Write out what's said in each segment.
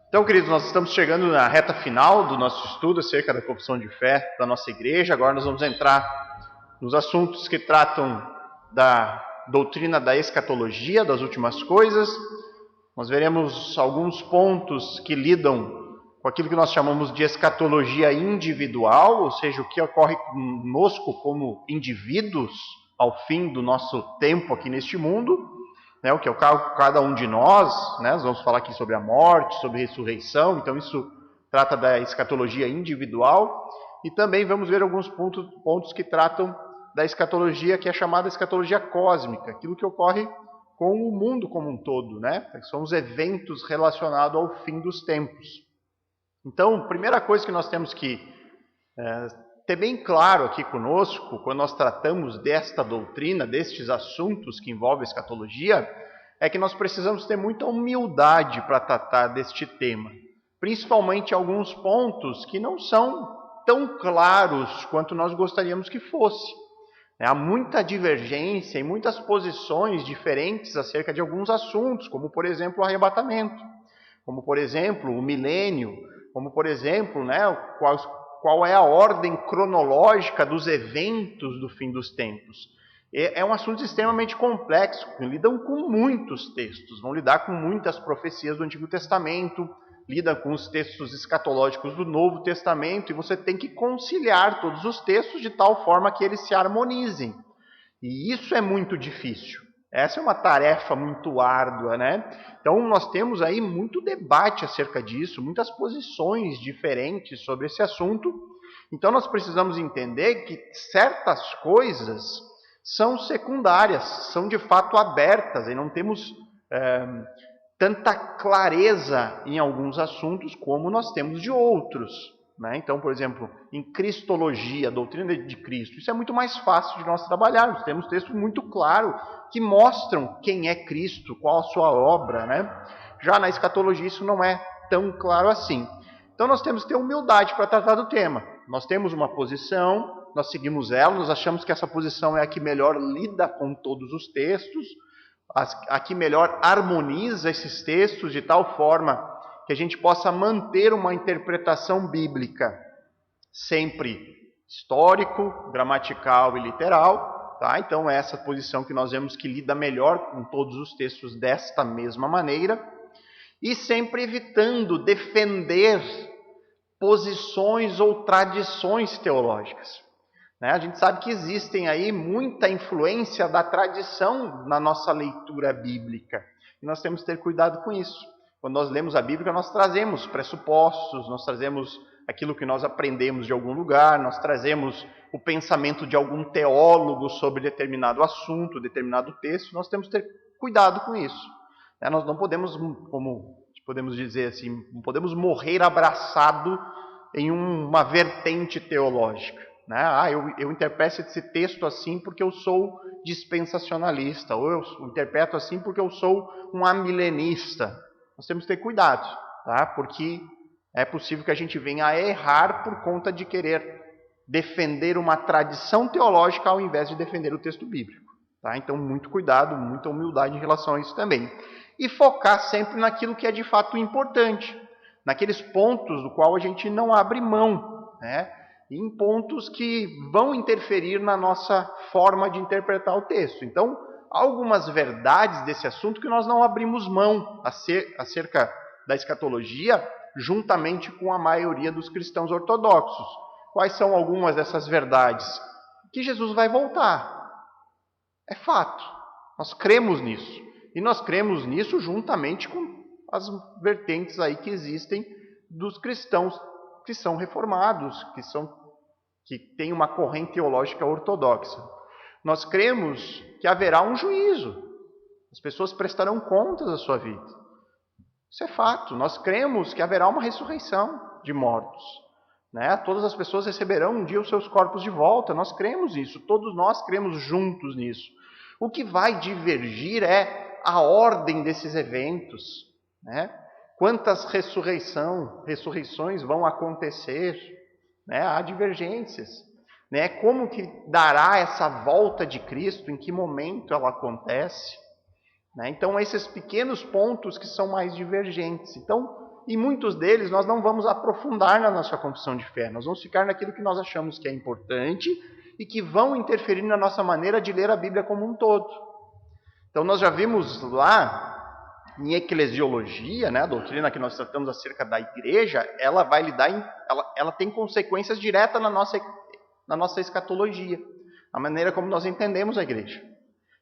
Então, queridos, nós estamos chegando na reta final do nosso estudo acerca da confissão de fé da nossa igreja. Agora nós vamos entrar nos assuntos que tratam da doutrina da escatologia, das últimas coisas. Nós veremos alguns pontos que lidam com aquilo que nós chamamos de escatologia individual, ou seja, o que ocorre conosco como indivíduos ao fim do nosso tempo aqui neste mundo. O que é cada um de nós, nós vamos falar aqui sobre a morte, sobre a ressurreição, então isso trata da escatologia individual, e também vamos ver alguns pontos que tratam da escatologia que é chamada escatologia cósmica, aquilo que ocorre com o mundo como um todo, são os eventos relacionados ao fim dos tempos. Então, a primeira coisa que nós temos que ter bem claro aqui conosco, quando nós tratamos desta doutrina, destes assuntos que envolvem a escatologia, é que nós precisamos ter muita humildade para tratar deste tema. Principalmente alguns pontos que não são tão claros quanto nós gostaríamos que fosse. Há muita divergência e muitas posições diferentes acerca de alguns assuntos, como por exemplo o arrebatamento, como por exemplo o milênio, como por exemplo qual é a ordem cronológica dos eventos do fim dos tempos. É um assunto extremamente complexo, lidam com muitos textos, vão lidar com muitas profecias do Antigo Testamento, lidam com os textos escatológicos do Novo Testamento, e você tem que conciliar todos os textos de tal forma que eles se harmonizem. E isso é muito difícil. Essa é uma tarefa muito árdua, Então nós temos aí muito debate acerca disso, muitas posições diferentes sobre esse assunto. Então nós precisamos entender que certas coisas são secundárias, são de fato abertas, e não temos tanta clareza em alguns assuntos como nós temos de outros. Então, por exemplo, em Cristologia, a doutrina de Cristo, isso é muito mais fácil de nós trabalharmos. Temos textos muito claros que mostram quem é Cristo, qual a sua obra. Já na escatologia isso não é tão claro assim. Então nós temos que ter humildade para tratar do tema. Nós temos uma posição, nós seguimos ela, nós achamos que essa posição é a que melhor lida com todos os textos, a que melhor harmoniza esses textos de tal forma que a gente possa manter uma interpretação bíblica sempre histórico, gramatical e literal. Então é essa posição que nós vemos que lida melhor com todos os textos desta mesma maneira, e sempre evitando defender posições ou tradições teológicas. A gente sabe que existem aí muita influência da tradição na nossa leitura bíblica, e nós temos que ter cuidado com isso. Quando nós lemos a Bíblia, nós trazemos pressupostos, nós trazemos aquilo que nós aprendemos de algum lugar, nós trazemos o pensamento de algum teólogo sobre determinado assunto, determinado texto. Nós temos que ter cuidado com isso. Nós não podemos, como podemos dizer assim, não podemos morrer abraçado em uma vertente teológica. Eu interpreto esse texto assim porque eu sou dispensacionalista, ou eu interpreto assim porque eu sou um amilenista. Nós temos que ter cuidado, porque é possível que a gente venha a errar por conta de querer defender uma tradição teológica ao invés de defender o texto bíblico. Então, muito cuidado, muita humildade em relação a isso também. E focar sempre naquilo que é de fato importante, naqueles pontos do qual a gente não abre mão, em pontos que vão interferir na nossa forma de interpretar o texto. Então, há algumas verdades desse assunto que nós não abrimos mão acerca da escatologia, juntamente com a maioria dos cristãos ortodoxos. Quais são algumas dessas verdades? Que Jesus vai voltar. É fato. Nós cremos nisso. E nós cremos nisso juntamente com as vertentes aí que existem dos cristãos que são reformados, que têm uma corrente teológica ortodoxa. Nós cremos que haverá um juízo. As pessoas prestarão contas da sua vida. Isso é fato. Nós cremos que haverá uma ressurreição de mortos. Todas as pessoas receberão um dia os seus corpos de volta. Nós cremos nisso. Todos nós cremos juntos nisso. O que vai divergir é a ordem desses eventos. Quantas ressurreições vão acontecer? Há divergências. Como que dará essa volta de Cristo? Em que momento ela acontece? Então, esses pequenos pontos que são mais divergentes. Então, e muitos deles nós não vamos aprofundar na nossa confissão de fé. Nós vamos ficar naquilo que nós achamos que é importante e que vão interferir na nossa maneira de ler a Bíblia como um todo. Então nós já vimos lá em eclesiologia, né, a doutrina que nós tratamos acerca da igreja, ela vai lidar ela tem consequências diretas na nossa escatologia, a maneira como nós entendemos a igreja.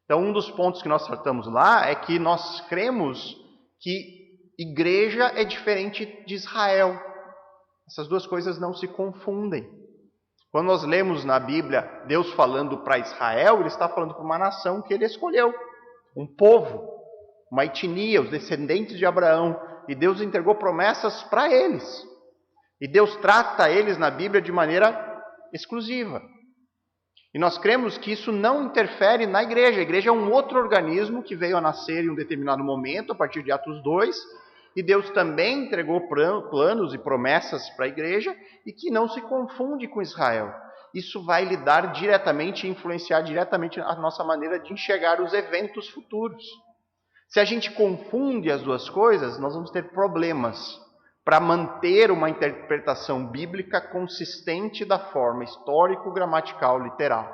Então um dos pontos que nós tratamos lá é que nós cremos que igreja é diferente de Israel. Essas duas coisas não se confundem. Quando nós lemos na Bíblia Deus falando para Israel, Ele está falando para uma nação que Ele escolheu, um povo, uma etnia, os descendentes de Abraão. E Deus entregou promessas para eles. E Deus trata eles na Bíblia de maneira exclusiva. E nós cremos que isso não interfere na igreja. A igreja é um outro organismo que veio a nascer em um determinado momento, a partir de Atos 2. E Deus também entregou planos e promessas para a igreja e que não se confunde com Israel. Isso vai lidar diretamente, influenciar diretamente a nossa maneira de enxergar os eventos futuros. Se a gente confunde as duas coisas, nós vamos ter problemas para manter uma interpretação bíblica consistente da forma histórico-gramatical literal.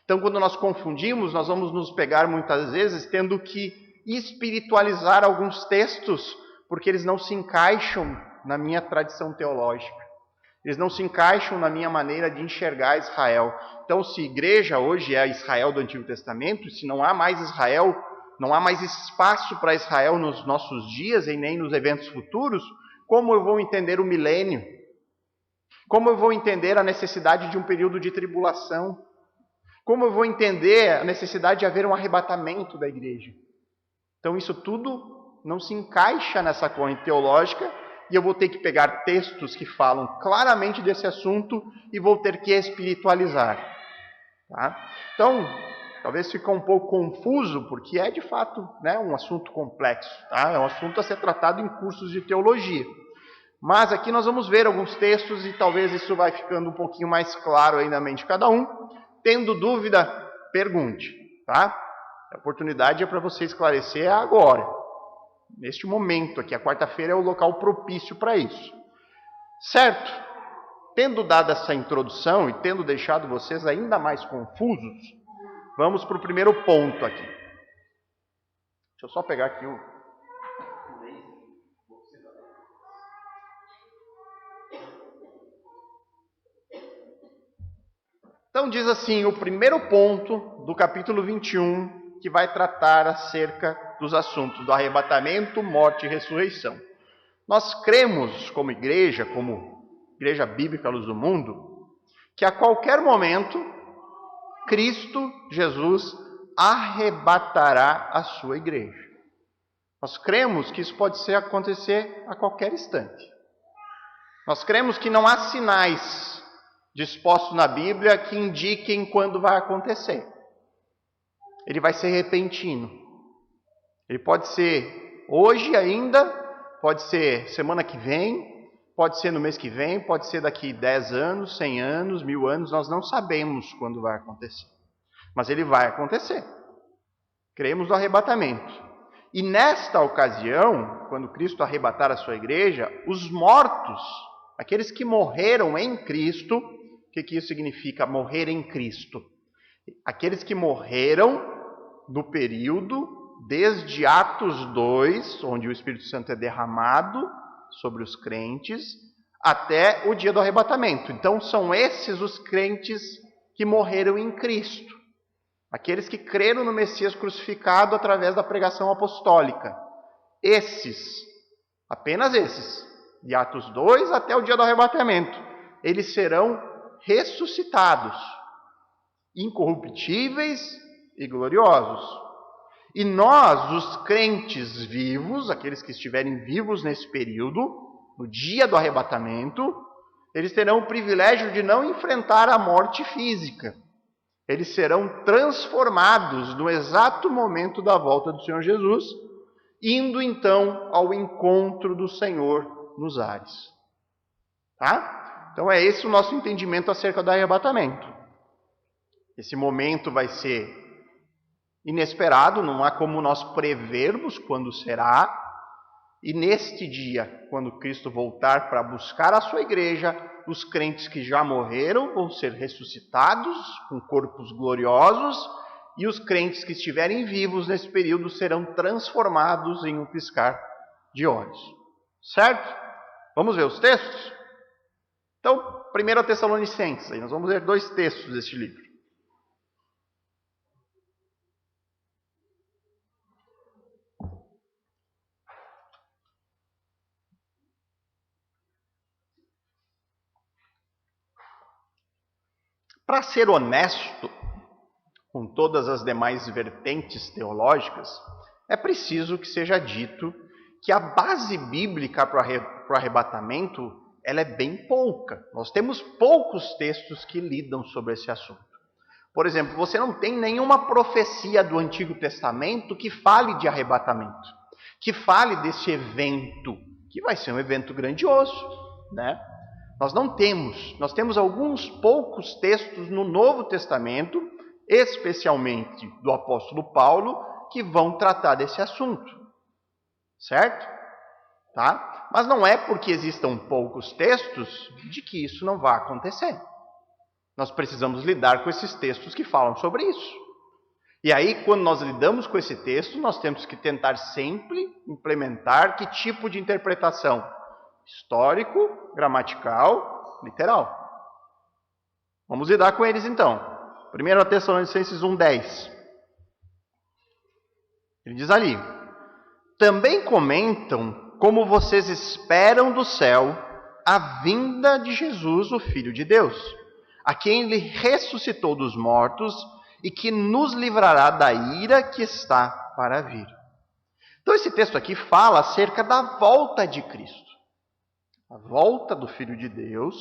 Então, quando nós confundimos, nós vamos nos pegar muitas vezes tendo que espiritualizar alguns textos, porque eles não se encaixam na minha tradição teológica. Eles não se encaixam na minha maneira de enxergar Israel. Então, se igreja hoje é Israel do Antigo Testamento, se não há mais Israel, não há mais espaço para Israel nos nossos dias e nem nos eventos futuros, como eu vou entender o milênio? Como eu vou entender a necessidade de um período de tribulação? Como eu vou entender a necessidade de haver um arrebatamento da igreja? Então isso tudo não se encaixa nessa corrente teológica e eu vou ter que pegar textos que falam claramente desse assunto e vou ter que espiritualizar. Tá? Então, talvez fique um pouco confuso, porque é de fato, né, um assunto complexo. Tá? É um assunto a ser tratado em cursos de teologia. Mas aqui nós vamos ver alguns textos e talvez isso vai ficando um pouquinho mais claro aí na mente de cada um. Tendo dúvida, pergunte. Tá? A oportunidade é para você esclarecer agora. Neste momento aqui, a quarta-feira é o local propício para isso. Certo? Tendo dado essa introdução e tendo deixado vocês ainda mais confusos, vamos para o primeiro ponto aqui. Deixa eu só pegar aqui o... Então diz assim, o primeiro ponto do capítulo 21, que vai tratar acerca dos assuntos do arrebatamento, morte e ressurreição. Nós cremos como igreja bíblica Luz do Mundo, que a qualquer momento Cristo Jesus arrebatará a sua igreja. Nós cremos que isso pode acontecer a qualquer instante. Nós cremos que não há sinais dispostos na Bíblia que indiquem quando vai acontecer. Ele vai ser repentino. Ele pode ser hoje ainda, pode ser semana que vem, pode ser no mês que vem, pode ser daqui 10 anos, 100 anos, 1000 anos, nós não sabemos quando vai acontecer. Mas ele vai acontecer. Cremos no arrebatamento. E nesta ocasião, quando Cristo arrebatar a sua igreja, os mortos, aqueles que morreram em Cristo, o que isso significa morrer em Cristo? Aqueles que morreram no período desde Atos 2, onde o Espírito Santo é derramado sobre os crentes, até o dia do arrebatamento. Então são esses os crentes que morreram em Cristo. Aqueles que creram no Messias crucificado através da pregação apostólica. Esses, apenas esses, de Atos 2 até o dia do arrebatamento, eles serão ressuscitados, incorruptíveis e gloriosos. E nós, os crentes vivos, aqueles que estiverem vivos nesse período, no dia do arrebatamento, eles terão o privilégio de não enfrentar a morte física. Eles serão transformados no exato momento da volta do Senhor Jesus, indo então ao encontro do Senhor nos ares. Tá? Então é esse o nosso entendimento acerca do arrebatamento. Esse momento vai ser inesperado, não há como nós prevermos quando será, E neste dia, quando Cristo voltar para buscar a sua igreja, os crentes que já morreram vão ser ressuscitados com corpos gloriosos, e os crentes que estiverem vivos nesse período serão transformados em um piscar de olhos. Certo? Vamos ver os textos? Então, 1 Tessalonicenses, aí nós vamos ler 2 textos deste livro. Para ser honesto com todas as demais vertentes teológicas, é preciso que seja dito que a base bíblica para o arrebatamento ela é bem pouca. Nós temos poucos textos que lidam sobre esse assunto. Por exemplo, você não tem nenhuma profecia do Antigo Testamento que fale de arrebatamento, que fale desse evento, que vai ser um evento grandioso, né? Nós não temos. Nós temos alguns poucos textos no Novo Testamento, especialmente do apóstolo Paulo, que vão tratar desse assunto. Certo? Tá? Mas não é porque existam poucos textos de que isso não vai acontecer. Nós precisamos lidar com esses textos que falam sobre isso. E aí, quando nós lidamos com esse texto, nós temos que tentar sempre implementar que tipo de interpretação? Histórico, gramatical, literal. Vamos lidar com eles então. 1 Tessalonicenses 1:10. Ele diz ali: também comentam como vocês esperam do céu a vinda de Jesus, o Filho de Deus, a quem ele ressuscitou dos mortos e que nos livrará da ira que está para vir. Então esse texto aqui fala acerca da volta de Cristo. A volta do Filho de Deus.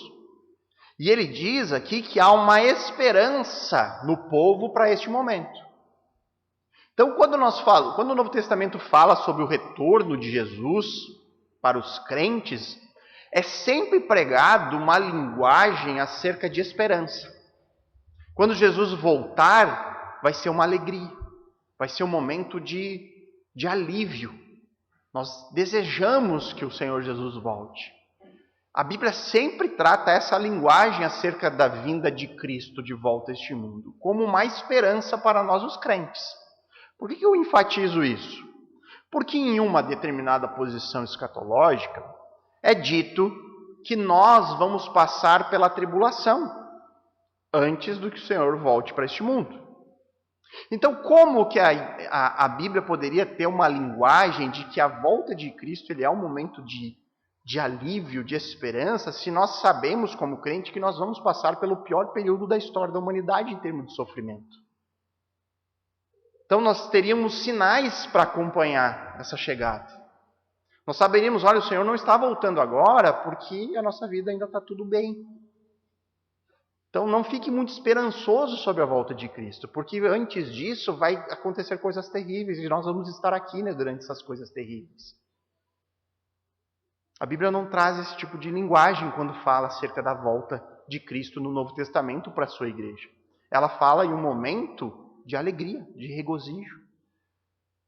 E ele diz aqui que há uma esperança no povo para este momento. Então, quando o Novo Testamento fala sobre o retorno de Jesus para os crentes, é sempre pregado uma linguagem acerca de esperança. Quando Jesus voltar, vai ser uma alegria, vai ser um momento de alívio. Nós desejamos que o Senhor Jesus volte. A Bíblia sempre trata essa linguagem acerca da vinda de Cristo de volta a este mundo, como uma esperança para nós os crentes. Por que eu enfatizo isso? Porque em uma determinada posição escatológica é dito que nós vamos passar pela tribulação antes do que o Senhor volte para este mundo. Então, como que a Bíblia poderia ter uma linguagem de que a volta de Cristo ele é um momento de alívio, de esperança, se nós sabemos como crente que nós vamos passar pelo pior período da história da humanidade em termos de sofrimento? Então nós teríamos sinais para acompanhar essa chegada. Nós saberíamos, olha, o Senhor não está voltando agora porque a nossa vida ainda está tudo bem. Então não fique muito esperançoso sobre a volta de Cristo, porque antes disso vai acontecer coisas terríveis e nós vamos estar aqui, né, durante essas coisas terríveis. A Bíblia não traz esse tipo de linguagem quando fala acerca da volta de Cristo no Novo Testamento para a sua igreja. Ela fala em um momento de alegria, de regozijo.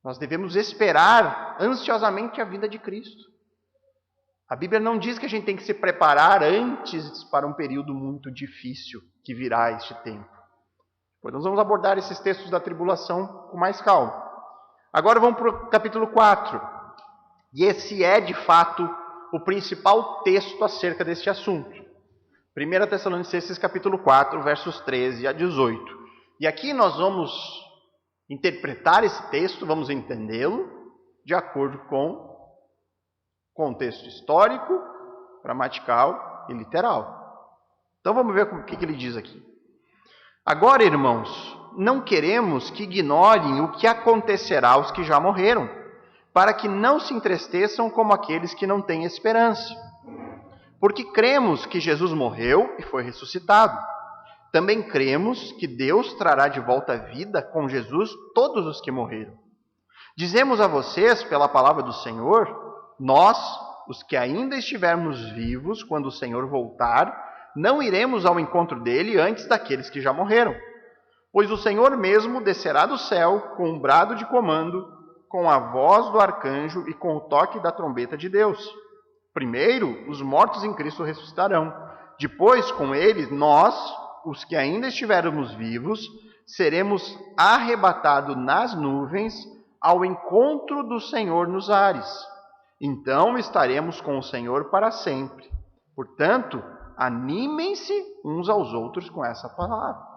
Nós devemos esperar ansiosamente a vinda de Cristo. A Bíblia não diz que a gente tem que se preparar antes para um período muito difícil que virá este tempo. Pois nós vamos abordar esses textos da tribulação com mais calma. Agora vamos para o capítulo 4. E esse é, de fato, o principal texto acerca deste assunto. 1 Tessalonicenses capítulo 4, versos 13 a 18. E aqui nós vamos interpretar esse texto, vamos entendê-lo de acordo com o contexto histórico, gramatical e literal. Então vamos ver o que ele diz aqui. Agora, irmãos, não queremos que ignorem o que acontecerá aos que já morreram, para que não se entristeçam como aqueles que não têm esperança. Porque cremos que Jesus morreu e foi ressuscitado. Também cremos que Deus trará de volta à vida com Jesus todos os que morreram. Dizemos a vocês, pela palavra do Senhor, nós, os que ainda estivermos vivos quando o Senhor voltar, não iremos ao encontro dele antes daqueles que já morreram. Pois o Senhor mesmo descerá do céu com um brado de comando, com a voz do arcanjo e com o toque da trombeta de Deus. Primeiro, os mortos em Cristo ressuscitarão. Depois, com eles, nós, os que ainda estivermos vivos, seremos arrebatados nas nuvens ao encontro do Senhor nos ares. Então estaremos com o Senhor para sempre. Portanto, animem-se uns aos outros com essa palavra.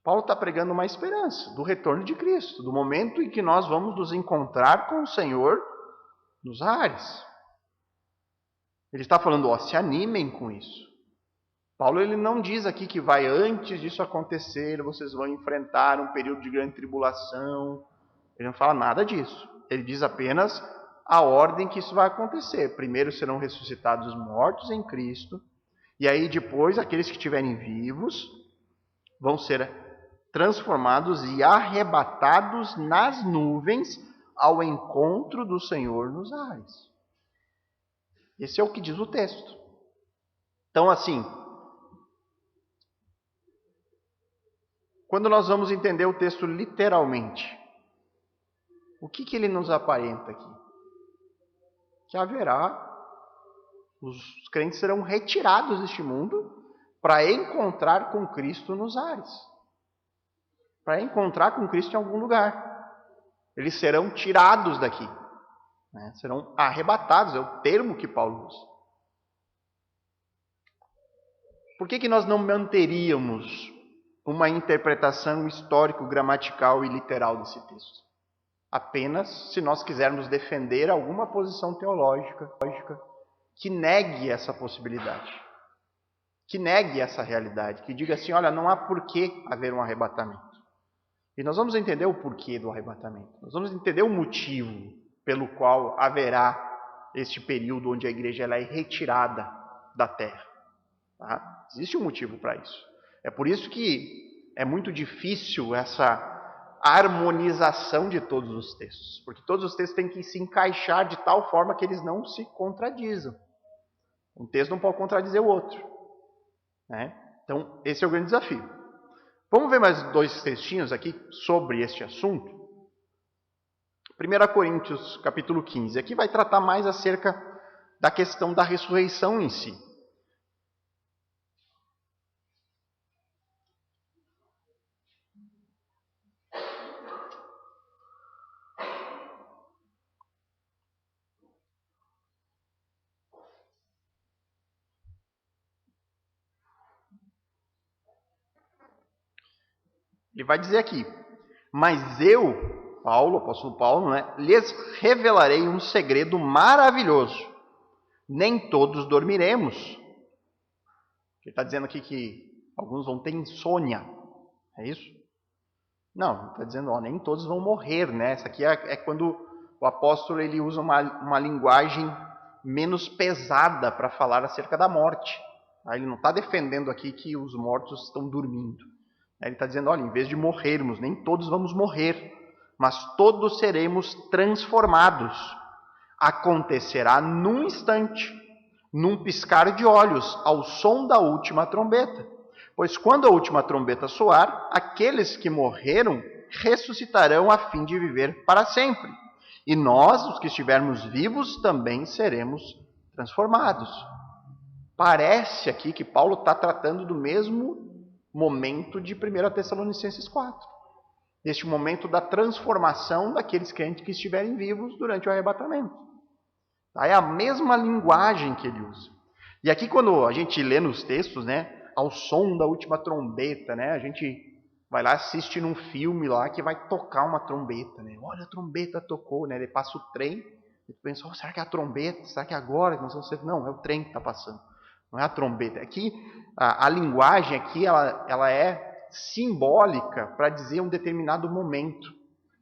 Paulo está pregando uma esperança do retorno de Cristo, do momento em que nós vamos nos encontrar com o Senhor nos ares. Ele está falando, se animem com isso. Paulo ele não diz aqui que vai antes disso acontecer, vocês vão enfrentar um período de grande tribulação. Ele não fala nada disso. Ele diz apenas a ordem que isso vai acontecer. Primeiro serão ressuscitados os mortos em Cristo, e aí depois aqueles que estiverem vivos vão ser transformados e arrebatados nas nuvens ao encontro do Senhor nos ares. Esse é o que diz o texto. Então, assim, quando nós vamos entender o texto literalmente, o que ele nos aparenta aqui? Que os crentes serão retirados deste mundo para encontrar com Cristo nos ares. Para encontrar com Cristo em algum lugar. Eles serão tirados daqui. Serão arrebatados, é o termo que Paulo usa. Por que nós não manteríamos uma interpretação histórico-gramatical e literal desse texto? Apenas se nós quisermos defender alguma posição teológica que negue essa possibilidade, que negue essa realidade, que diga assim, olha, não há por que haver um arrebatamento. E nós vamos entender o porquê do arrebatamento. Nós vamos entender o motivo pelo qual haverá este período onde a igreja ela é retirada da terra. Tá? Existe um motivo para isso. É por isso que é muito difícil essa harmonização de todos os textos. Porque todos os textos têm que se encaixar de tal forma que eles não se contradizam. Um texto não pode contradizer o outro. Então, esse é o grande desafio. Vamos ver mais 2 textinhos aqui sobre este assunto. 1 Coríntios, capítulo 15. Aqui vai tratar mais acerca da questão da ressurreição em si. Ele vai dizer aqui, mas eu, Paulo, apóstolo Paulo, lhes revelarei um segredo maravilhoso. Nem todos dormiremos. Ele está dizendo aqui que alguns vão ter insônia. É isso? Não, ele está dizendo, nem todos vão morrer, Essa aqui é quando o apóstolo ele usa uma linguagem menos pesada para falar acerca da morte. Ele não está defendendo aqui que os mortos estão dormindo. Ele está dizendo, olha, em vez de morrermos, nem todos vamos morrer, mas todos seremos transformados. Acontecerá num instante, num piscar de olhos, ao som da última trombeta. Pois quando a última trombeta soar, aqueles que morreram ressuscitarão a fim de viver para sempre. E nós, os que estivermos vivos, também seremos transformados. Parece aqui que Paulo está tratando do mesmo momento de 1 Tessalonicenses 4. Deste momento da transformação daqueles crentes que estiverem vivos durante o arrebatamento. É a mesma linguagem que ele usa. E aqui quando a gente lê nos textos, ao som da última trombeta, a gente vai lá assistir num filme lá que vai tocar uma trombeta, Olha, a trombeta tocou, Ele passa o trem, e tu pensa, será que é a trombeta? Será que é agora que nós vamos ser? Não, é o trem que está passando. Não é a trombeta. Aqui, a linguagem aqui, ela é simbólica para dizer um determinado momento.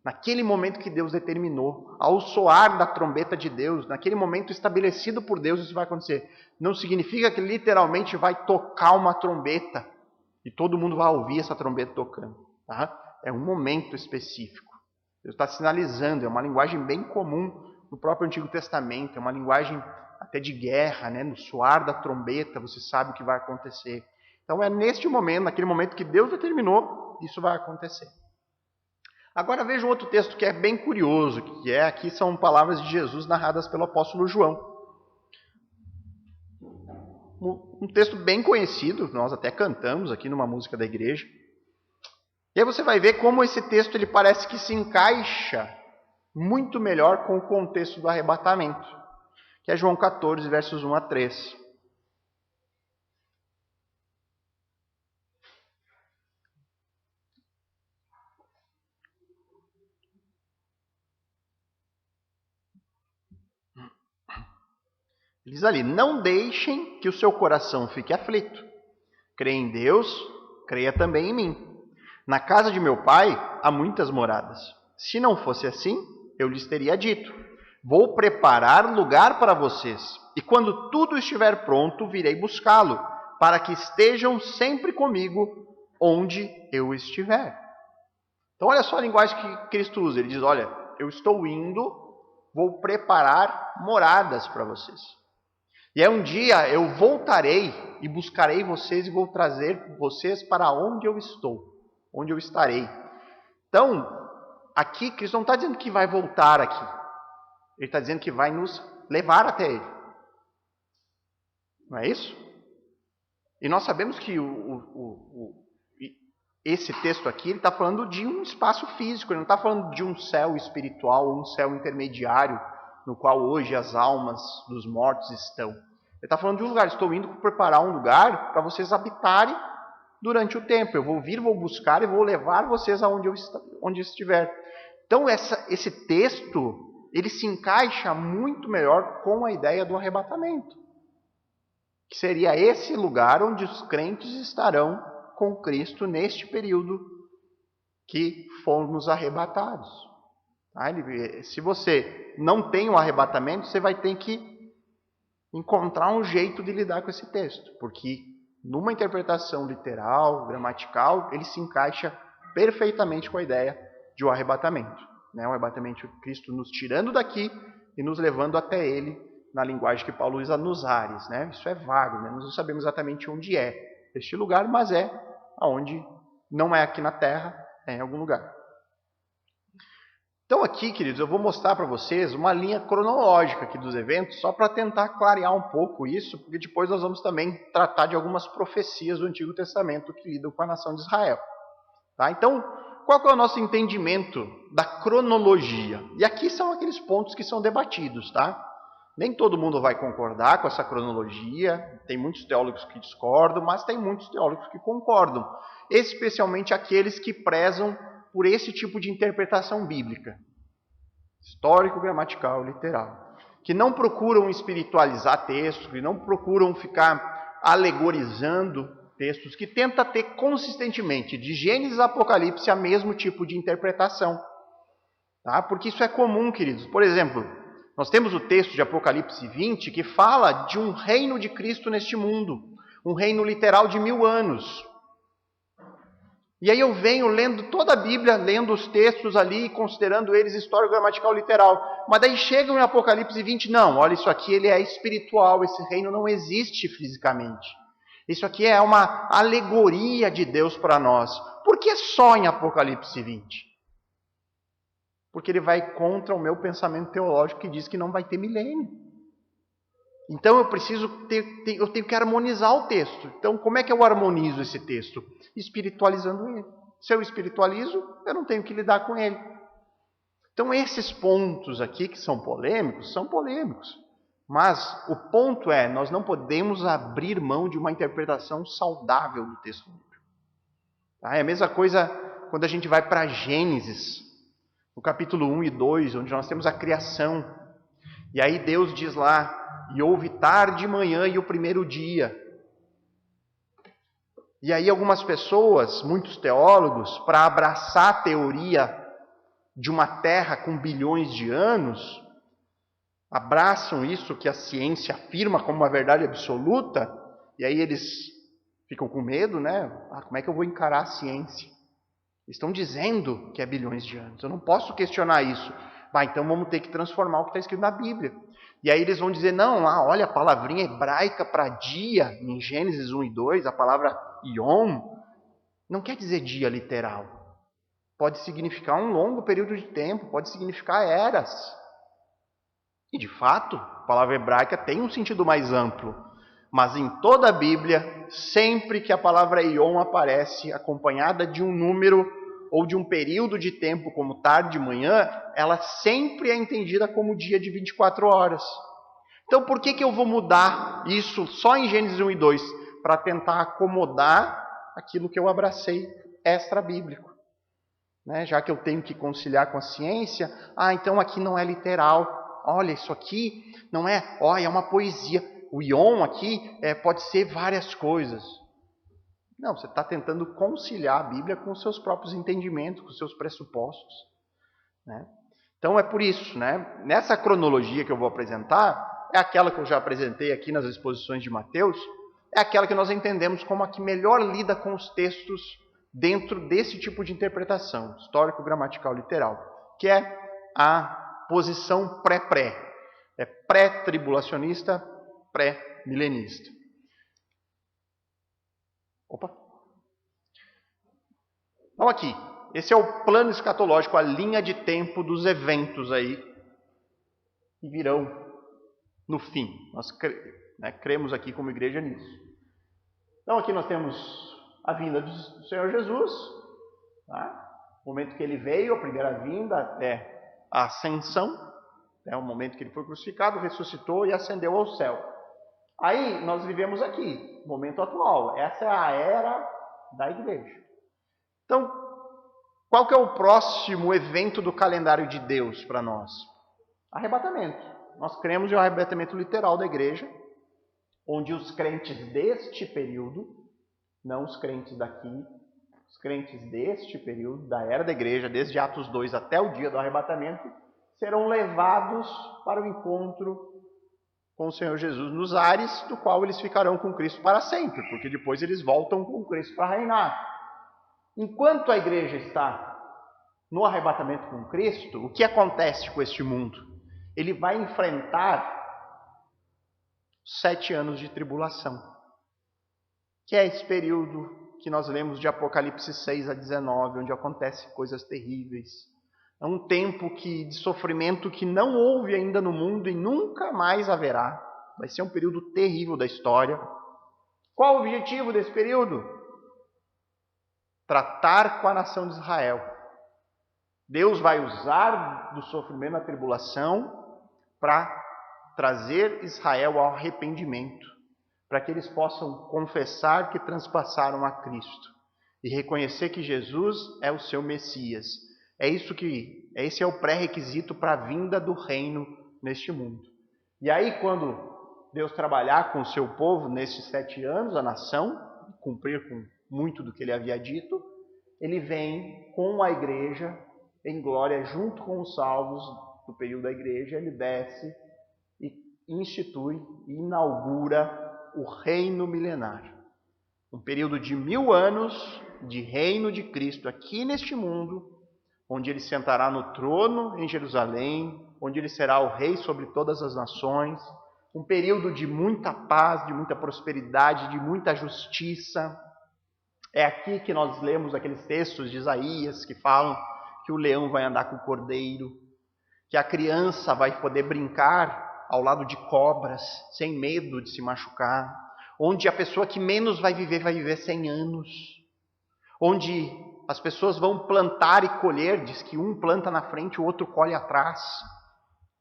Naquele momento que Deus determinou, ao soar da trombeta de Deus, naquele momento estabelecido por Deus, isso vai acontecer. Não significa que literalmente vai tocar uma trombeta e todo mundo vai ouvir essa trombeta tocando. Tá? É um momento específico. Deus está sinalizando, é uma linguagem bem comum no próprio Antigo Testamento, é uma linguagem até de guerra, no soar da trombeta, você sabe o que vai acontecer. Então é neste momento, naquele momento que Deus determinou, isso vai acontecer. Agora veja um outro texto que é bem curioso, que aqui são palavras de Jesus narradas pelo apóstolo João. Um texto bem conhecido, nós até cantamos aqui numa música da igreja. E aí você vai ver como esse texto ele parece que se encaixa muito melhor com o contexto do arrebatamento, que é João 14, versos 1 a 3. Diz ali: não deixem que o seu coração fique aflito. Creia em Deus, creia também em mim. Na casa de meu pai há muitas moradas. Se não fosse assim, eu lhes teria dito: vou preparar lugar para vocês. E quando tudo estiver pronto, virei buscá-lo, para que estejam sempre comigo onde eu estiver. Então olha só a linguagem que Cristo usa. Ele diz: olha, eu estou indo, vou preparar moradas para vocês. E aí um dia eu voltarei e buscarei vocês e vou trazer vocês para onde eu estou, onde eu estarei. Então, aqui Cristo não está dizendo que vai voltar aqui. Ele está dizendo que vai nos levar até Ele. Não é isso? E nós sabemos que esse texto aqui ele está falando de um espaço físico, ele não está falando de um céu espiritual, um céu intermediário, no qual hoje as almas dos mortos estão. Ele está falando de um lugar, estou indo preparar um lugar para vocês habitarem durante o tempo. Eu vou vir, vou buscar e vou levar vocês aonde onde estiver. Então esse texto, ele se encaixa muito melhor com a ideia do arrebatamento. Que seria esse lugar onde os crentes estarão com Cristo neste período que fomos arrebatados. Se você não tem o arrebatamento, você vai ter que encontrar um jeito de lidar com esse texto, porque numa interpretação literal, gramatical, ele se encaixa perfeitamente com a ideia de um arrebatamento. O arrebatamento de Cristo nos tirando daqui e nos levando até Ele, na linguagem que Paulo usa, nos ares. Isso é vago, nós não sabemos exatamente onde é este lugar, mas é aonde não é aqui na terra, é em algum lugar. Então aqui, queridos, eu vou mostrar para vocês uma linha cronológica aqui dos eventos, só para tentar clarear um pouco isso, porque depois nós vamos também tratar de algumas profecias do Antigo Testamento que lidam com a nação de Israel. Então, qual que é o nosso entendimento da cronologia? E aqui são aqueles pontos que são debatidos, Nem todo mundo vai concordar com essa cronologia, tem muitos teólogos que discordam, mas tem muitos teólogos que concordam, especialmente aqueles que prezam por esse tipo de interpretação bíblica, histórico, gramatical, literal, que não procuram espiritualizar textos, que não procuram ficar alegorizando textos, que tenta ter consistentemente, de Gênesis a Apocalipse, a mesmo tipo de interpretação. Porque isso é comum, queridos. Por exemplo, nós temos o texto de Apocalipse 20 que fala de um reino de Cristo neste mundo, um reino literal de 1000 anos. E aí eu venho lendo toda a Bíblia, lendo os textos ali, considerando eles histórico, gramatical, literal. Mas daí chega em Apocalipse 20, não, olha, isso aqui ele é espiritual, esse reino não existe fisicamente. Isso aqui é uma alegoria de Deus para nós. Por que só em Apocalipse 20? Porque ele vai contra o meu pensamento teológico que diz que não vai ter milênio. Então eu tenho que harmonizar o texto. Então como é que eu harmonizo esse texto? Espiritualizando ele. Se eu espiritualizo, eu não tenho que lidar com ele. Então esses pontos aqui que são polêmicos. Mas o ponto é, nós não podemos abrir mão de uma interpretação saudável do texto bíblico. É a mesma coisa quando a gente vai para Gênesis, no capítulo 1 e 2, onde nós temos a criação. E aí Deus diz lá, e houve tarde e manhã e o primeiro dia. E aí algumas pessoas, muitos teólogos, para abraçar a teoria de uma terra com bilhões de anos, abraçam isso que a ciência afirma como uma verdade absoluta, e aí eles ficam com medo, como é que eu vou encarar a ciência? Estão dizendo que é bilhões de anos, eu não posso questionar isso. Então vamos ter que transformar o que está escrito na Bíblia. E aí eles vão dizer, não, olha a palavrinha hebraica para dia, em Gênesis 1 e 2, a palavra Yom, não quer dizer dia literal. pode significar um longo período de tempo, pode significar eras. E de fato, a palavra hebraica tem um sentido mais amplo. Mas em toda a Bíblia, sempre que a palavra Yom aparece acompanhada de um número ou de um período de tempo como tarde e manhã, ela sempre é entendida como dia de 24 horas. Então por que eu vou mudar isso só em Gênesis 1 e 2? Para tentar acomodar aquilo que eu abracei extra-bíblico. Né? Já que eu tenho que conciliar com a ciência, então aqui não é literal. Olha, isso aqui não é, é uma poesia. O Yom aqui pode ser várias coisas. Não, você está tentando conciliar a Bíblia com os seus próprios entendimentos, com os seus pressupostos. Né? Então é por isso, né? Nessa cronologia que eu vou apresentar, é aquela que eu já apresentei aqui nas exposições de Mateus, é aquela que nós entendemos como a que melhor lida com os textos dentro desse tipo de interpretação, histórico-gramatical literal, que é a posição pré-pré. É pré-tribulacionista, pré-milenista. Opa! Então aqui, esse é o plano escatológico, a linha de tempo dos eventos aí que virão no fim. Nós cremos aqui como igreja nisso. Então aqui nós temos a vinda do Senhor Jesus, tá? O momento que ele veio, a primeira vinda até a ascensão, o momento que ele foi crucificado, ressuscitou e ascendeu ao céu. Aí nós vivemos aqui, momento atual. Essa é a era da igreja. Então, qual que é o próximo evento do calendário de Deus para nós? Arrebatamento. Nós cremos em um arrebatamento literal da igreja, onde os crentes deste período, não os crentes daqui, os crentes deste período, da era da igreja, desde Atos 2 até o dia do arrebatamento, serão levados para o encontro com o Senhor Jesus nos ares, do qual eles ficarão com Cristo para sempre, porque depois eles voltam com Cristo para reinar. Enquanto a igreja está no arrebatamento com Cristo, o que acontece com este mundo? Ele vai enfrentar 7 anos de tribulação, que é esse período que nós lemos de Apocalipse 6 a 19, onde acontecem coisas terríveis. É um tempo de sofrimento que não houve ainda no mundo e nunca mais haverá. Vai ser um período terrível da história. Qual o objetivo desse período? Tratar com a nação de Israel. Deus vai usar do sofrimento da tribulação para trazer Israel ao arrependimento, para que eles possam confessar que transpassaram a Cristo e reconhecer que Jesus é o seu Messias. Esse é o pré-requisito para a vinda do reino neste mundo. E aí, quando Deus trabalhar com o seu povo nesses 7 anos, a nação, cumprir com muito do que ele havia dito, ele vem com a igreja em glória, junto com os salvos do período da igreja, ele desce e institui e inaugura o reino milenar. Um período de 1000 anos de reino de Cristo aqui neste mundo, onde ele sentará no trono em Jerusalém, onde ele será o rei sobre todas as nações, um período de muita paz, de muita prosperidade, de muita justiça. É aqui que nós lemos aqueles textos de Isaías que falam que o leão vai andar com o cordeiro, que a criança vai poder brincar ao lado de cobras, sem medo de se machucar, onde a pessoa que menos vai viver 100 anos, onde as pessoas vão plantar e colher, diz que um planta na frente, o outro colhe atrás.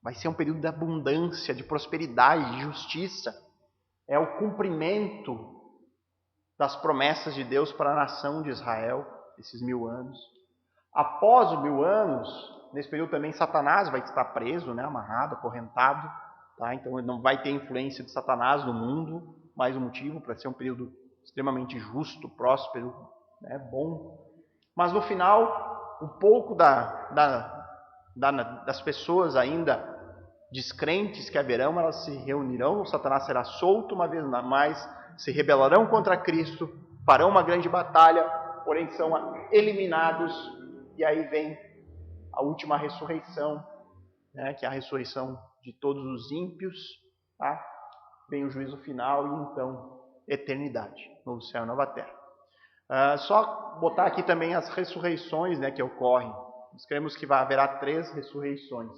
Vai ser um período de abundância, de prosperidade, de justiça. É o cumprimento das promessas de Deus para a nação de Israel, esses 1000 anos. Após os 1000 anos, nesse período também Satanás vai estar preso, amarrado, acorrentado. Tá? Então ele não vai ter influência de Satanás no mundo, mais um motivo para ser um período extremamente justo, próspero, bom. Mas no final, um pouco das pessoas ainda descrentes que haverão, elas se reunirão, o Satanás será solto uma vez mais, se rebelarão contra Cristo, farão uma grande batalha, porém são eliminados, e aí vem a última ressurreição, que é a ressurreição de todos os ímpios, tá? Vem o juízo final e então eternidade, novo céu e nova terra. Só botar aqui também as ressurreições, né, que ocorrem. Nós cremos que haverá 3 ressurreições.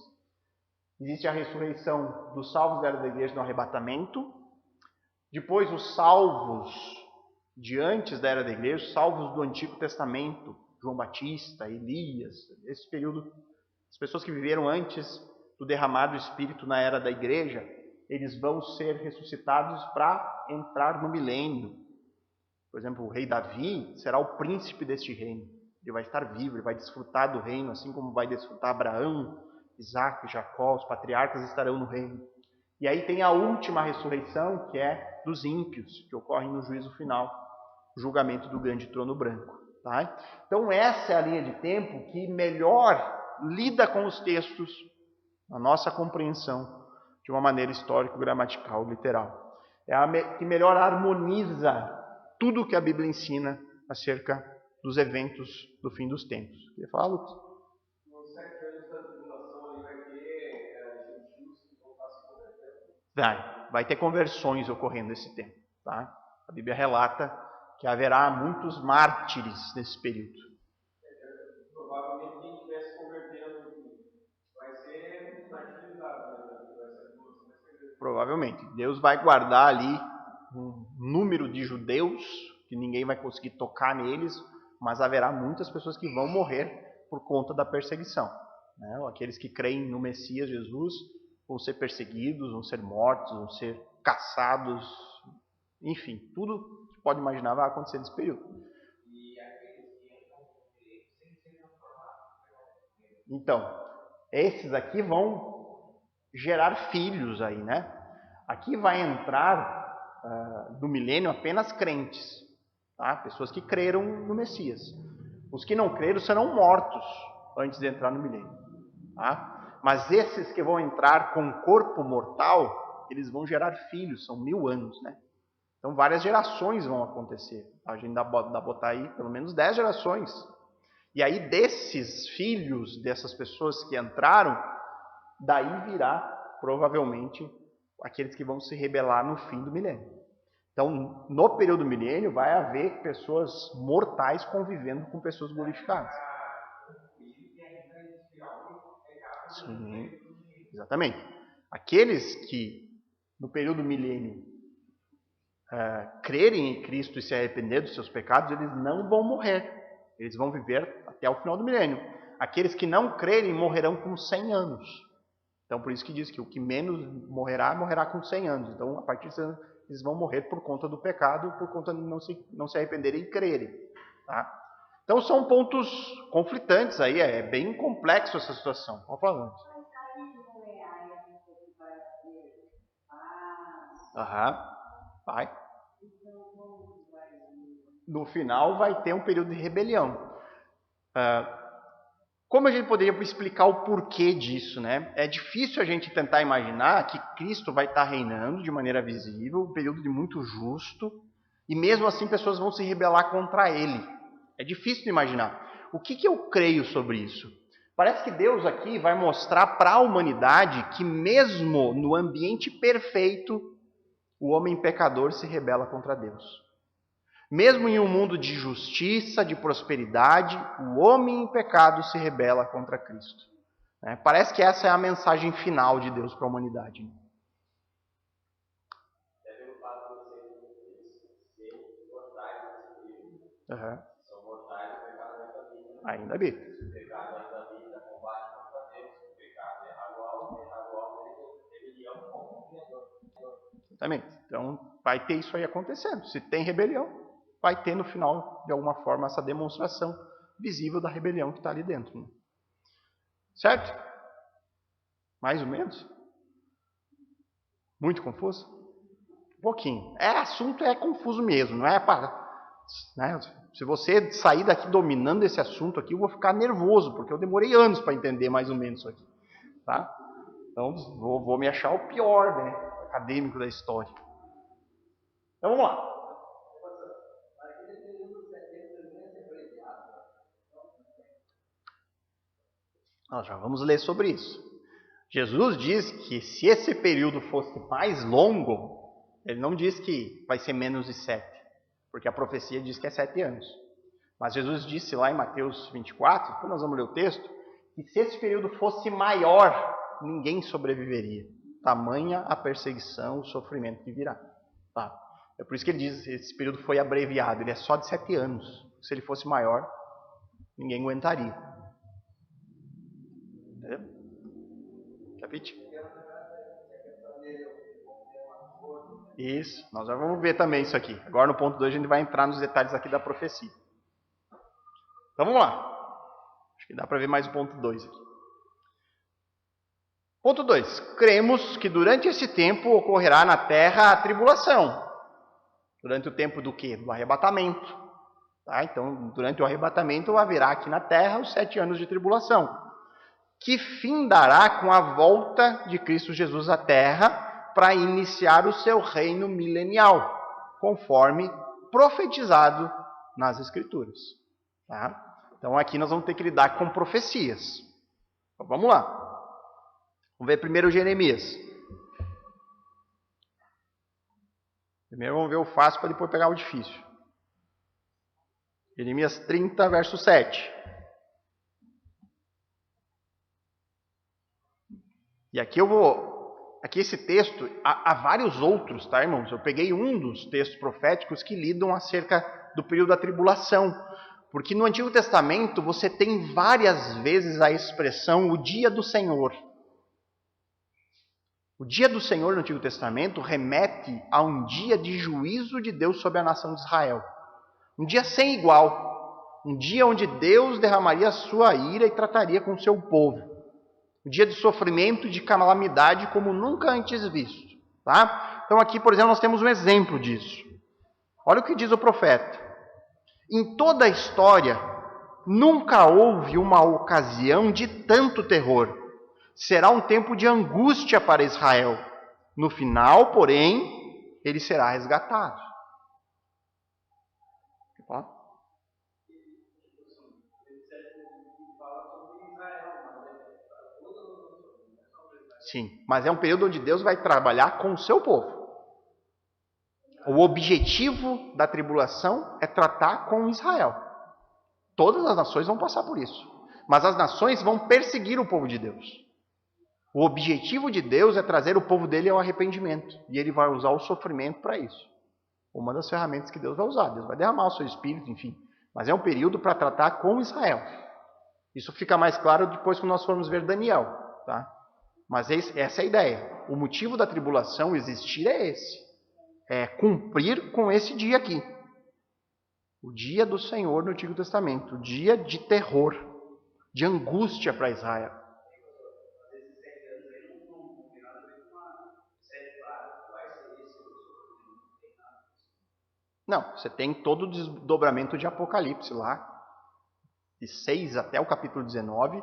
Existe a ressurreição dos salvos da era da igreja no arrebatamento. Depois os salvos de antes da era da igreja, os salvos do Antigo Testamento, João Batista, Elias, esse período, as pessoas que viveram antes do derramar do Espírito na era da igreja, eles vão ser ressuscitados para entrar no milênio. Por exemplo, o rei Davi será o príncipe deste reino. Ele vai estar vivo, ele vai desfrutar do reino, assim como vai desfrutar Abraão, Isaac, Jacó, os patriarcas estarão no reino. E aí tem a última ressurreição, que é dos ímpios, que ocorre no juízo final, o julgamento do grande trono branco. Tá? Então essa é a linha de tempo que melhor lida com os textos, na nossa compreensão, de uma maneira histórico-gramatical, literal. É a que melhor harmoniza tudo o que a Bíblia ensina acerca dos eventos do fim dos tempos. Queria falar, Lucas? Nos 7 anos da tribulação ali vai ter gentios que vão estar se convertendo? Vai ter conversões ocorrendo nesse tempo. Tá? A Bíblia relata que haverá muitos mártires nesse período. Provavelmente quem estiver se convertendo vai ser martirizado. Provavelmente. Deus vai guardar ali um número de judeus, que ninguém vai conseguir tocar neles, mas haverá muitas pessoas que vão morrer por conta da perseguição. Né? Aqueles que creem no Messias Jesus vão ser perseguidos, vão ser mortos, vão ser caçados, enfim, tudo que pode imaginar vai acontecer nesse período. E aqueles que entram no direito sem ser transformados. Então, esses aqui vão gerar filhos aí, né? Aqui vai entrar do milênio apenas crentes, tá? Pessoas que creram no Messias. Os que não creram serão mortos antes de entrar no milênio. Tá? Mas esses que vão entrar com corpo mortal, eles vão gerar filhos, são 1000 anos, né? Então várias gerações vão acontecer. A gente dá botar aí pelo menos 10 gerações. E aí desses filhos, dessas pessoas que entraram, daí virá provavelmente aqueles que vão se rebelar no fim do milênio. Então, no período do milênio, vai haver pessoas mortais convivendo com pessoas glorificadas. Sim, exatamente. Aqueles que, no período do milênio, crerem em Cristo e se arrepender dos seus pecados, eles não vão morrer. Eles vão viver até o final do milênio. Aqueles que não crerem morrerão com 100 anos. Então, por isso que diz que o que menos morrerá, morrerá com 100 anos. Então, a partir de eles vão morrer por conta do pecado, por conta de não se arrependerem e crerem. Tá? Então, são pontos conflitantes aí, é bem complexo essa situação. Vamos falar antes. Vai. No final vai ter um período de rebelião. Como a gente poderia explicar o porquê disso, né? É difícil a gente tentar imaginar que Cristo vai estar reinando de maneira visível, um período de muito justo, e mesmo assim pessoas vão se rebelar contra ele. É difícil de imaginar. O que eu creio sobre isso? Parece que Deus aqui vai mostrar para a humanidade que mesmo no ambiente perfeito, o homem pecador se rebela contra Deus. Mesmo em um mundo de justiça, de prosperidade, o homem em pecado se rebela contra Cristo. Parece que essa é a mensagem final de Deus para a humanidade. Pelo fato de vocês serem mortais nesse período. São mortais, o pecado ainda habita. Ainda habita. O pecado ainda habita, combate contra Deus. O pecado é errado, rebelião contra o Criador. Exatamente. Então, vai ter isso aí acontecendo. Se tem rebelião, vai ter no final, de alguma forma, essa demonstração visível da rebelião que está ali dentro. Né? Certo? Mais ou menos? Muito confuso? Um pouquinho. Assunto é confuso mesmo, não é para... Né? Se você sair daqui dominando esse assunto aqui, eu vou ficar nervoso, porque eu demorei anos para entender mais ou menos isso aqui. Tá? Então, vou me achar o pior, né, acadêmico da história. Então, vamos lá. Nós já vamos ler sobre isso. Jesus diz que se esse período fosse mais longo, ele não diz que vai ser menos de 7, porque a profecia diz que é 7 anos. Mas Jesus disse lá em Mateus 24, depois nós vamos ler o texto, que se esse período fosse maior, ninguém sobreviveria. Tamanha a perseguição, o sofrimento que virá. Tá? É por isso que ele diz que esse período foi abreviado, ele é só de 7 anos. Se ele fosse maior, ninguém aguentaria. Entendeu? Capite? Isso, nós já vamos ver também isso aqui. Agora no ponto 2 a gente vai entrar nos detalhes aqui da profecia. Então vamos lá. Acho que dá para ver mais o ponto 2 aqui. Ponto 2. Cremos que durante esse tempo ocorrerá na terra a tribulação. Durante o tempo do quê? Do arrebatamento. Tá? Então, durante o arrebatamento haverá aqui na terra os 7 anos de tribulação, que findará com a volta de Cristo Jesus à terra para iniciar o seu reino milenial, conforme profetizado nas Escrituras. Tá? Então aqui nós vamos ter que lidar com profecias. Então, vamos lá. Vamos ver primeiro Jeremias. Primeiro vamos ver o fácil para depois pegar o difícil. Jeremias 30, verso 7. E aqui aqui esse texto, há vários outros, tá, irmãos? Eu peguei um dos textos proféticos que lidam acerca do período da tribulação. Porque no Antigo Testamento você tem várias vezes a expressão o dia do Senhor. O dia do Senhor no Antigo Testamento remete a um dia de juízo de Deus sobre a nação de Israel. Um dia sem igual. Um dia onde Deus derramaria a sua ira e trataria com o seu povo. Um dia de sofrimento e de calamidade como nunca antes visto. Tá? Então aqui, por exemplo, nós temos um exemplo disso. Olha o que diz o profeta. Em toda a história, nunca houve uma ocasião de tanto terror. Será um tempo de angústia para Israel. No final, porém, ele será resgatado. Sim, mas é um período onde Deus vai trabalhar com o seu povo. O objetivo da tribulação é tratar com Israel. Todas as nações vão passar por isso. Mas as nações vão perseguir o povo de Deus. O objetivo de Deus é trazer o povo dele ao arrependimento. E ele vai usar o sofrimento para isso. Uma das ferramentas que Deus vai usar. Deus vai derramar o seu espírito, enfim. Mas é um período para tratar com Israel. Isso fica mais claro depois que nós formos ver Daniel. Tá? Mas essa é a ideia. O motivo da tribulação existir é esse. É cumprir com esse dia aqui. O dia do Senhor no Antigo Testamento. O dia de terror, de angústia para Israel. Não, você tem todo o desdobramento de Apocalipse lá, de 6 até o capítulo 19,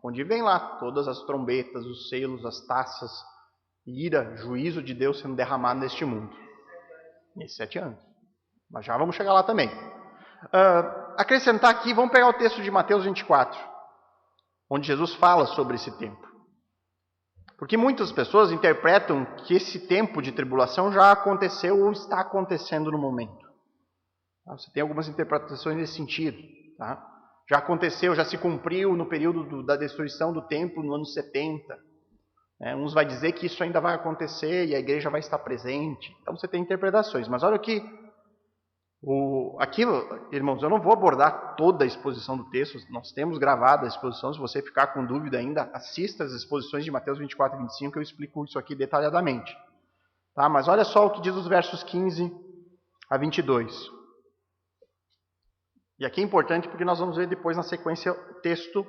onde vem lá todas as trombetas, os selos, as taças, ira, juízo de Deus sendo derramado neste mundo. Nesses 7 anos. Mas já vamos chegar lá também. Acrescentar aqui, vamos pegar o texto de Mateus 24, onde Jesus fala sobre esse tempo. Porque muitas pessoas interpretam que esse tempo de tribulação já aconteceu ou está acontecendo no momento. Você tem algumas interpretações nesse sentido. Tá? Já aconteceu, já se cumpriu no período da destruição do templo no ano 70. Uns vai dizer que isso ainda vai acontecer e a igreja vai estar presente. Então você tem interpretações. Mas olha aqui, irmãos, eu não vou abordar toda a exposição do texto. Nós temos gravado a exposição. Se você ficar com dúvida ainda, assista as exposições de Mateus 24 e 25, que eu explico isso aqui detalhadamente. Tá? Mas olha só o que diz os versos 15 a 22. E aqui é importante porque nós vamos ver depois na sequência o texto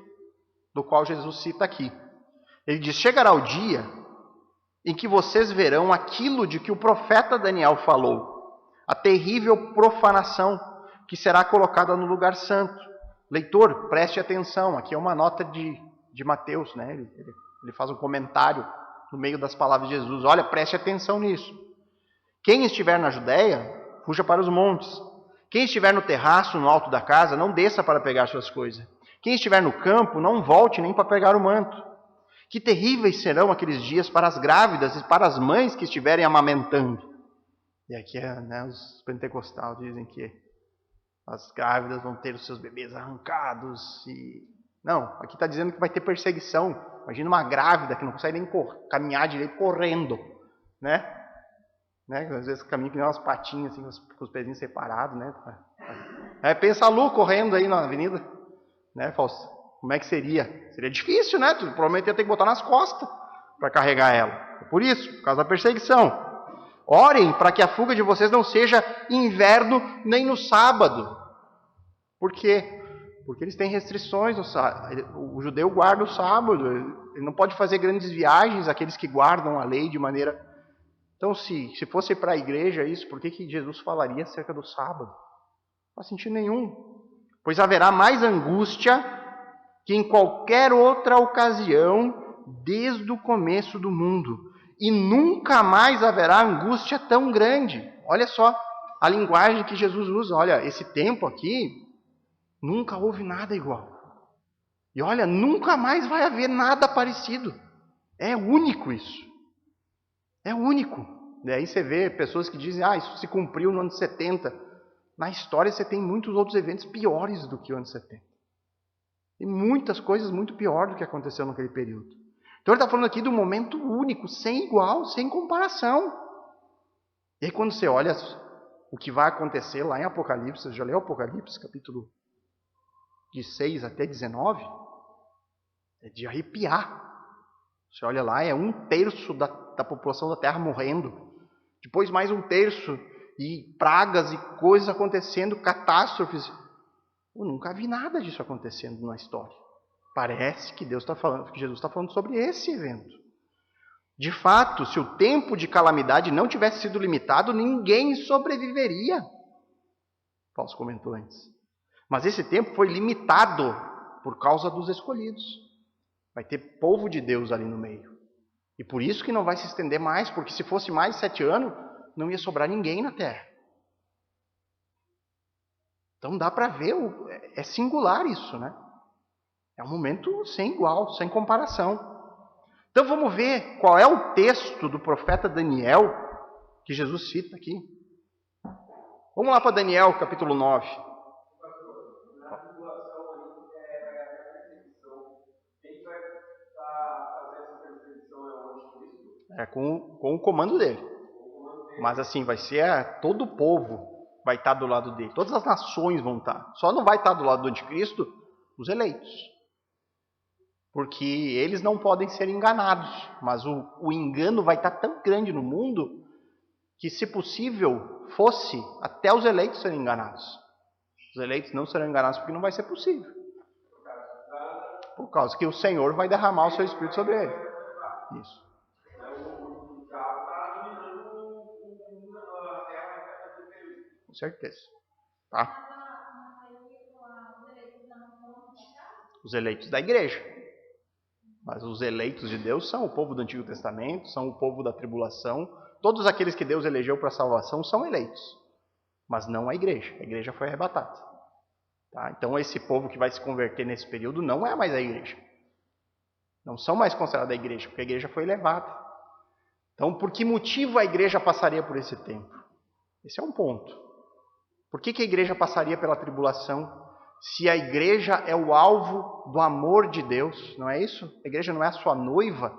do qual Jesus cita aqui. Ele diz: chegará o dia em que vocês verão aquilo de que o profeta Daniel falou, a terrível profanação que será colocada no lugar santo. Leitor, preste atenção, aqui é uma nota de Mateus, né? Ele faz um comentário no meio das palavras de Jesus. Olha, preste atenção nisso. Quem estiver na Judéia, fuja para os montes. Quem estiver no terraço, no alto da casa, não desça para pegar suas coisas. Quem estiver no campo, não volte nem para pegar o manto. Que terríveis serão aqueles dias para as grávidas e para as mães que estiverem amamentando. E aqui os pentecostais dizem que as grávidas vão ter os seus bebês arrancados. Não, aqui está dizendo que vai ter perseguição. Imagina uma grávida que não consegue nem caminhar direito correndo, né? Às vezes caminha com umas patinhas assim, com os pezinhos separados, né? Pensa a Lu correndo aí na avenida, né, Fausto? Como é que seria? Seria difícil, né? Tu provavelmente ia ter que botar nas costas para carregar ela. É por isso, por causa da perseguição. Orem para que a fuga de vocês não seja inverno nem no sábado. Por quê? Porque eles têm restrições no sábado. O judeu guarda o sábado. Ele não pode fazer grandes viagens, aqueles que guardam a lei de maneira... Então, se fosse para a igreja isso, por que Jesus falaria acerca do sábado? Não faz sentido nenhum. Pois haverá mais angústia que em qualquer outra ocasião desde o começo do mundo. E nunca mais haverá angústia tão grande. Olha só a linguagem que Jesus usa. Olha, esse tempo aqui, nunca houve nada igual. E olha, nunca mais vai haver nada parecido. É único isso. É único. Daí você vê pessoas que dizem, isso se cumpriu no ano 70. Na história você tem muitos outros eventos piores do que o ano 70. Tem muitas coisas muito piores do que aconteceu naquele período. Então ele está falando aqui de um momento único, sem igual, sem comparação. E aí quando você olha o que vai acontecer lá em Apocalipse, você já leu Apocalipse, capítulo de 6 até 19? É de arrepiar. Você olha lá, é 1/3 da população da Terra morrendo. Depois mais 1/3, e pragas e coisas acontecendo, catástrofes. Eu nunca vi nada disso acontecendo na história. Parece que Deus está falando, que Jesus está falando sobre esse evento. De fato, se o tempo de calamidade não tivesse sido limitado, ninguém sobreviveria. Paulo comentou antes. Mas esse tempo foi limitado por causa dos escolhidos. Vai ter povo de Deus ali no meio. E por isso que não vai se estender mais, porque se fosse mais 7 anos, não ia sobrar ninguém na terra. Então dá para ver, é singular isso, né? É um momento sem igual, sem comparação. Então vamos ver qual é o texto do profeta Daniel que Jesus cita aqui. Vamos lá para Daniel, capítulo 9. Na tribulação ali, a perseguição. Quem vai estar fazendo essa perseguição é o anticristo? Com o comando dele. Mas assim, vai ser todo o povo vai estar do lado dele. Todas as nações vão estar. Só não vai estar do lado do anticristo os eleitos. Porque eles não podem ser enganados. Mas o engano vai estar tão grande no mundo que, se possível, fosse até os eleitos serem enganados. Os eleitos não serão enganados porque não vai ser possível. Por causa que o Senhor vai derramar o seu Espírito sobre ele. Isso. Com certeza. Tá? Os eleitos da igreja. Mas os eleitos de Deus são o povo do Antigo Testamento, são o povo da tribulação. Todos aqueles que Deus elegeu para a salvação são eleitos. Mas não a igreja. A igreja foi arrebatada. Tá? Então esse povo que vai se converter nesse período não é mais a igreja. Não são mais considerados a igreja, porque a igreja foi levada. Então por que motivo a igreja passaria por esse tempo? Esse é um ponto. Por que a igreja passaria pela tribulação? Se a igreja é o alvo do amor de Deus, não é isso? A igreja não é a sua noiva?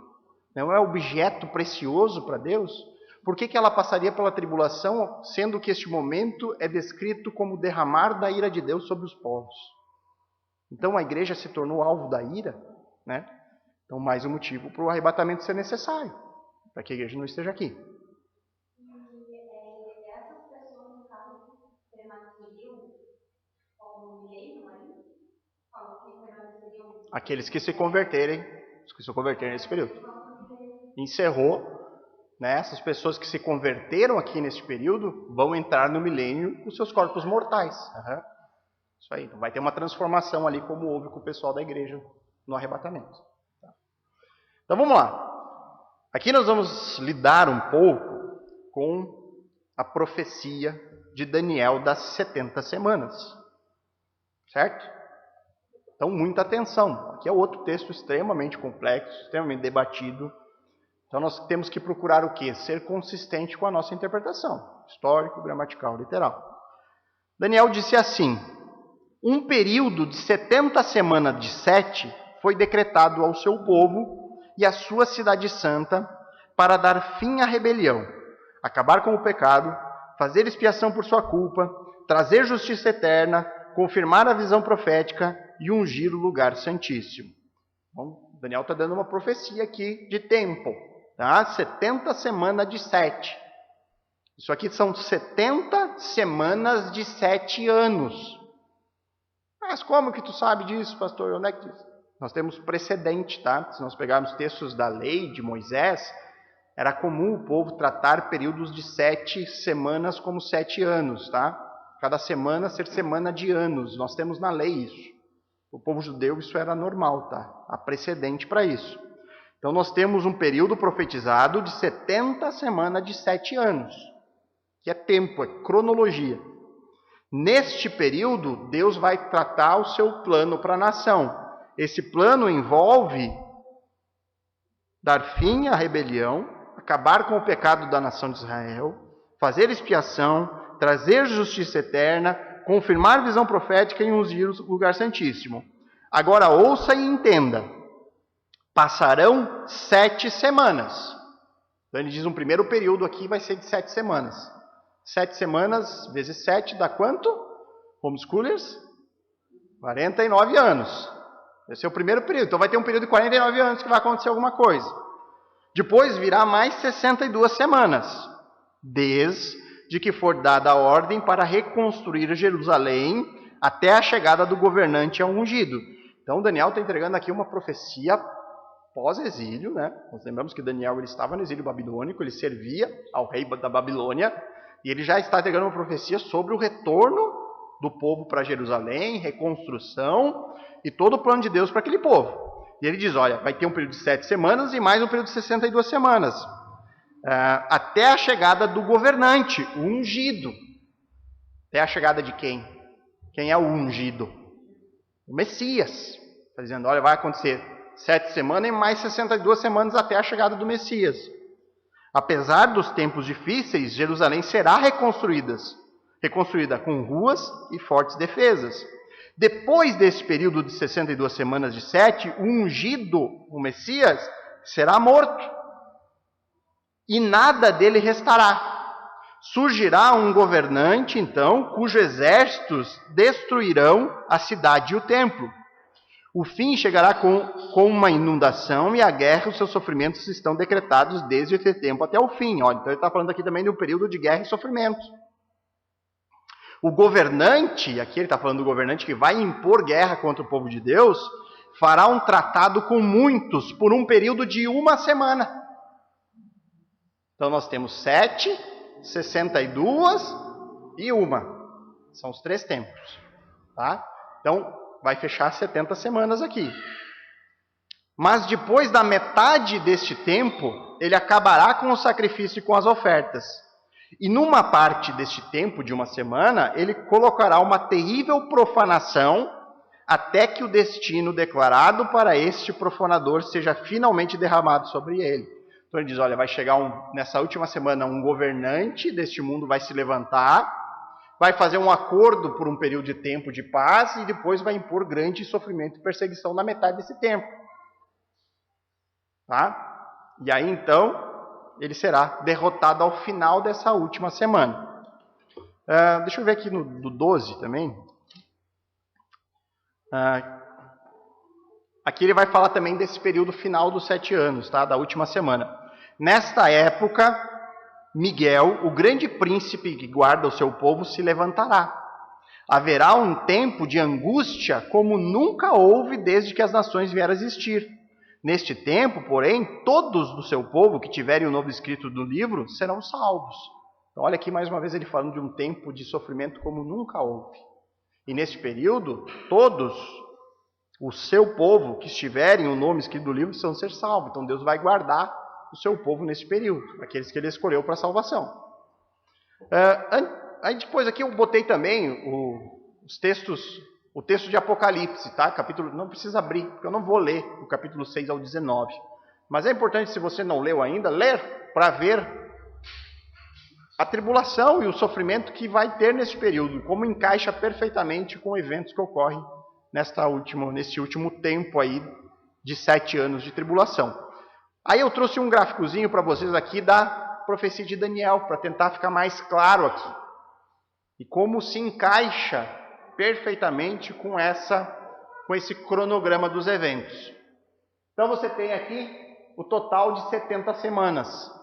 Não é objeto precioso para Deus? Por que ela passaria pela tribulação, sendo que este momento é descrito como derramar da ira de Deus sobre os povos? Então a igreja se tornou alvo da ira, né? Então mais um motivo para o arrebatamento ser necessário, para que a igreja não esteja aqui. Aqueles que se converterem nesse período. Encerrou, né? Essas pessoas que se converteram aqui nesse período vão entrar no milênio com seus corpos mortais. Isso aí, então vai ter uma transformação ali, como houve com o pessoal da igreja no arrebatamento. Tá? Então vamos lá. Aqui nós vamos lidar um pouco com a profecia de Daniel das 70 semanas. Certo? Então, muita atenção. Aqui é outro texto extremamente complexo, extremamente debatido. Então, nós temos que procurar o quê? Ser consistente com a nossa interpretação. Histórico, gramatical, literal. Daniel disse assim: um período de 70 semanas de 7 foi decretado ao seu povo e à sua cidade santa para dar fim à rebelião, acabar com o pecado, fazer expiação por sua culpa, trazer justiça eterna, confirmar a visão profética e ungir o lugar santíssimo. Bom, Daniel está dando uma profecia aqui de tempo, tá? 70 semanas de 7. Isso aqui são 70 semanas de 7 anos. Mas como que tu sabe disso, pastor? Onde é que diz? Nós temos precedente, tá? Se nós pegarmos textos da lei de Moisés, era comum o povo tratar períodos de 7 semanas como 7 anos, tá? Cada semana ser semana de anos. Nós temos na lei isso. O povo judeu isso era normal, tá? Há precedente para isso. Então nós temos um período profetizado de 70 semanas de 7 anos. Que é tempo, é cronologia. Neste período, Deus vai tratar o seu plano para a nação. Esse plano envolve dar fim à rebelião, acabar com o pecado da nação de Israel, fazer expiação, trazer justiça eterna, confirmar visão profética e ungir o lugar santíssimo. Agora ouça e entenda. Passarão 7 semanas. Então ele diz um primeiro período aqui vai ser de 7 semanas. 7 semanas vezes 7 dá quanto? Homeschoolers? 49 anos. Esse é o primeiro período. Então vai ter um período de 49 anos que vai acontecer alguma coisa. Depois virá mais 62 semanas. Desde que for dada a ordem para reconstruir Jerusalém até a chegada do governante ao ungido. Então Daniel está entregando aqui uma profecia pós-exílio, né? Nós lembramos que Daniel ele estava no exílio babilônico, ele servia ao rei da Babilônia, e ele já está entregando uma profecia sobre o retorno do povo para Jerusalém, reconstrução e todo o plano de Deus para aquele povo. E ele diz, olha, vai ter um período de 7 semanas e mais um período de 62 semanas. Até a chegada do governante, o ungido. Até a chegada de quem? Quem é o ungido? O Messias. Está dizendo, olha, vai acontecer 7 semanas e mais 62 semanas até a chegada do Messias. Apesar dos tempos difíceis, Jerusalém será reconstruída com ruas e fortes defesas. Depois desse período de 62 semanas de 7, o ungido, o Messias, será morto. E nada dele restará. Surgirá um governante, então, cujos exércitos destruirão a cidade e o templo. O fim chegará com uma inundação e a guerra, os seus sofrimentos estão decretados desde esse tempo até o fim. Olha, então ele está falando aqui também de um período de guerra e sofrimento. O governante, aqui ele está falando do governante que vai impor guerra contra o povo de Deus, fará um tratado com muitos por um período de 1 semana. Então nós temos 7, 62 e 1. São os 3 tempos. Tá? Então vai fechar 70 semanas aqui. Mas depois da metade deste tempo, ele acabará com o sacrifício e com as ofertas. E numa parte deste tempo, de 1 semana, ele colocará uma terrível profanação até que o destino declarado para este profanador seja finalmente derramado sobre ele. Então ele diz, olha, vai chegar nessa última semana um governante deste mundo vai se levantar, vai fazer um acordo por um período de tempo de paz e depois vai impor grande sofrimento e perseguição na metade desse tempo. Tá? E aí então ele será derrotado ao final dessa última semana. Deixa eu ver aqui no 12 também. Aqui ele vai falar também desse período final dos 7 anos, tá? Da última semana. Nesta época, Miguel, o grande príncipe que guarda o seu povo, se levantará. Haverá um tempo de angústia como nunca houve desde que as nações vieram a existir. Neste tempo, porém, todos do seu povo que tiverem o nome escrito no livro serão salvos. Então, olha aqui mais uma vez ele falando de um tempo de sofrimento como nunca houve. E neste período, todos o seu povo que estiverem o nome escrito no livro vão ser salvos. Então Deus vai guardar o seu povo nesse período, aqueles que ele escolheu para a salvação. Aí depois aqui eu botei também o texto de Apocalipse, tá? Capítulo, não precisa abrir, porque eu não vou ler do capítulo 6 ao 19. Mas é importante, se você não leu ainda, ler para ver a tribulação e o sofrimento que vai ter nesse período, como encaixa perfeitamente com eventos que ocorrem nesse último tempo aí de 7 anos de tribulação. Aí eu trouxe um gráficozinho para vocês aqui da profecia de Daniel, para tentar ficar mais claro aqui. E como se encaixa perfeitamente com esse cronograma dos eventos. Então você tem aqui o total de 70 semanas.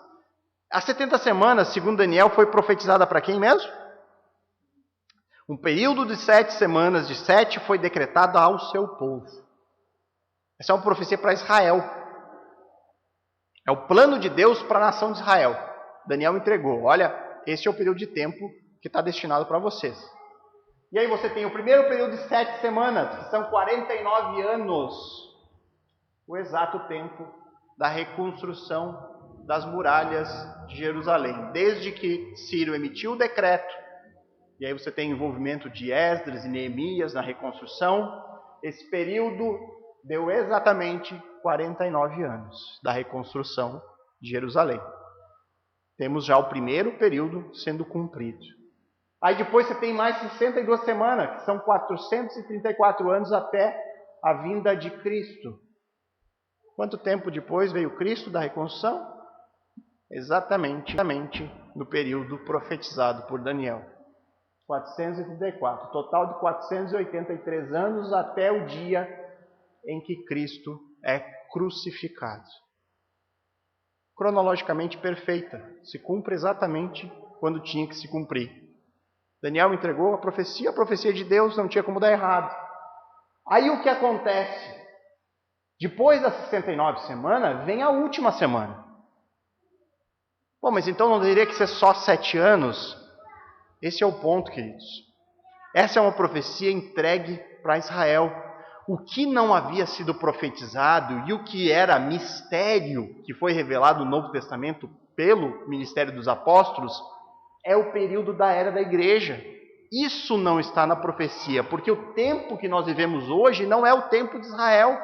As 70 semanas, segundo Daniel, foi profetizada para quem mesmo? Um período de 7 semanas, de 7, foi decretado ao seu povo. Essa é uma profecia para Israel. É o plano de Deus para a nação de Israel. Daniel entregou. Olha, esse é o período de tempo que está destinado para vocês. E aí você tem o primeiro período de 7 semanas, que são 49 anos. O exato tempo da reconstrução das muralhas de Jerusalém. Desde que Ciro emitiu o decreto, e aí você tem envolvimento de Esdras e Neemias na reconstrução, esse período deu exatamente 49 anos da reconstrução de Jerusalém. Temos já o primeiro período sendo cumprido. Aí depois você tem mais 62 semanas, que são 434 anos até a vinda de Cristo. Quanto tempo depois veio Cristo da reconstrução? Exatamente no período profetizado por Daniel. 434. Total de 483 anos até o dia em que Cristo é crucificado. Cronologicamente perfeita. Se cumpre exatamente quando tinha que se cumprir. Daniel entregou a profecia de Deus não tinha como dar errado. Aí o que acontece? Depois das 69 semanas, vem a última semana. Bom, mas então não deveria que ser só 7 anos? Esse é o ponto, queridos. Essa é uma profecia entregue para Israel. O que não havia sido profetizado e o que era mistério, que foi revelado no Novo Testamento pelo ministério dos apóstolos, é o período da era da igreja. Isso não está na profecia, porque o tempo que nós vivemos hoje não é o tempo de Israel.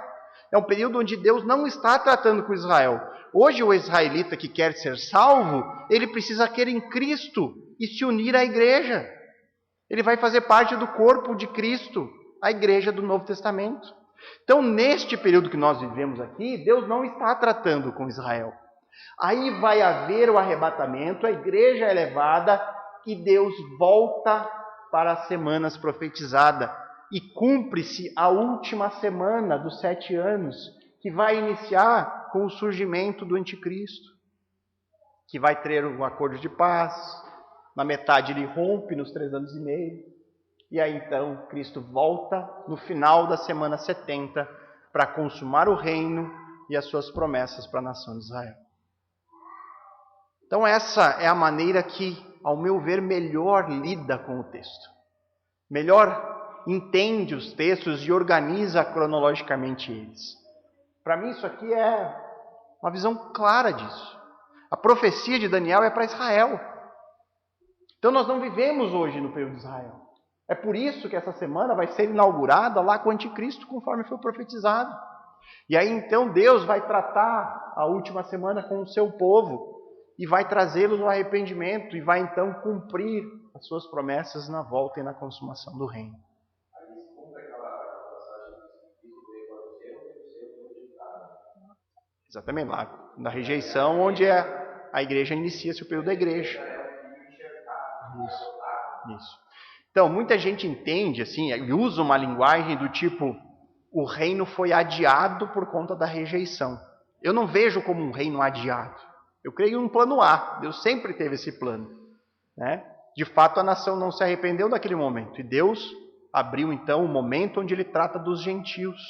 É um período onde Deus não está tratando com Israel. Hoje o israelita que quer ser salvo, ele precisa crer em Cristo e se unir à igreja. Ele vai fazer parte do corpo de Cristo, a igreja do Novo Testamento. Então, neste período que nós vivemos aqui, Deus não está tratando com Israel. Aí vai haver o arrebatamento, a igreja é levada e Deus volta para as semanas profetizadas. E cumpre-se a última semana dos 7 anos, que vai iniciar com o surgimento do anticristo, que vai ter um acordo de paz. Na metade ele rompe nos 3 anos e meio. E aí então Cristo volta no final da semana 70 para consumar o reino e as suas promessas para a nação de Israel. Então essa é a maneira que, ao meu ver, melhor lida com o texto. Melhor entende os textos e organiza cronologicamente eles. Para mim isso aqui é uma visão clara disso. A profecia de Daniel é para Israel. Então nós não vivemos hoje no período de Israel. É por isso que essa semana vai ser inaugurada lá com o anticristo, conforme foi profetizado. E aí então Deus vai tratar a última semana com o seu povo e vai trazê-los ao arrependimento e vai então cumprir as suas promessas na volta e na consumação do reino. Exatamente, lá na rejeição, onde a igreja inicia-se o período da igreja. Isso. Então, muita gente entende assim, e usa uma linguagem do tipo, o reino foi adiado por conta da rejeição. Eu não vejo como um reino adiado. Eu creio em um plano A. Deus sempre teve esse plano. Né? De fato, a nação não se arrependeu naquele momento. E Deus abriu então o momento onde ele trata dos gentios.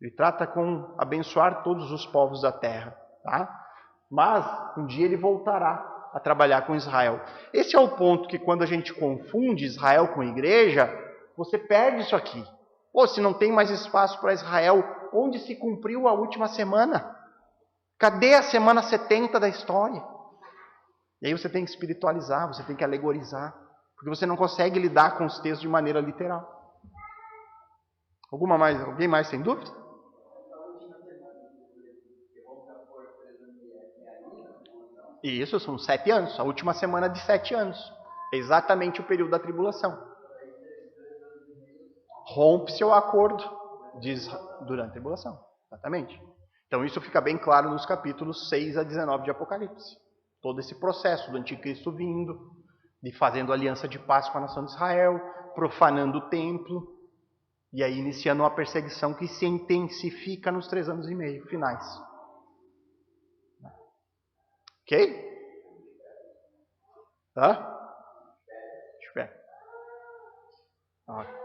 Ele trata com abençoar todos os povos da terra. Tá? Mas um dia ele voltará a trabalhar com Israel. Esse é o ponto que quando a gente confunde Israel com igreja, você perde isso aqui. Pô, se não tem mais espaço para Israel, onde se cumpriu a última semana? Cadê a semana 70 da história? E aí você tem que espiritualizar, você tem que alegorizar, porque você não consegue lidar com os textos de maneira literal. Alguém mais tem dúvida? E isso são 7 anos, a última semana de 7 anos. Exatamente o período da tribulação. Rompe-se o acordo, diz durante a tribulação. Exatamente. Então isso fica bem claro nos capítulos 6 a 19 de Apocalipse. Todo esse processo do anticristo vindo, de fazendo aliança de paz com a nação de Israel, profanando o templo, e aí iniciando uma perseguição que se intensifica nos 3 anos e meio finais. Ok? Tá? Espera.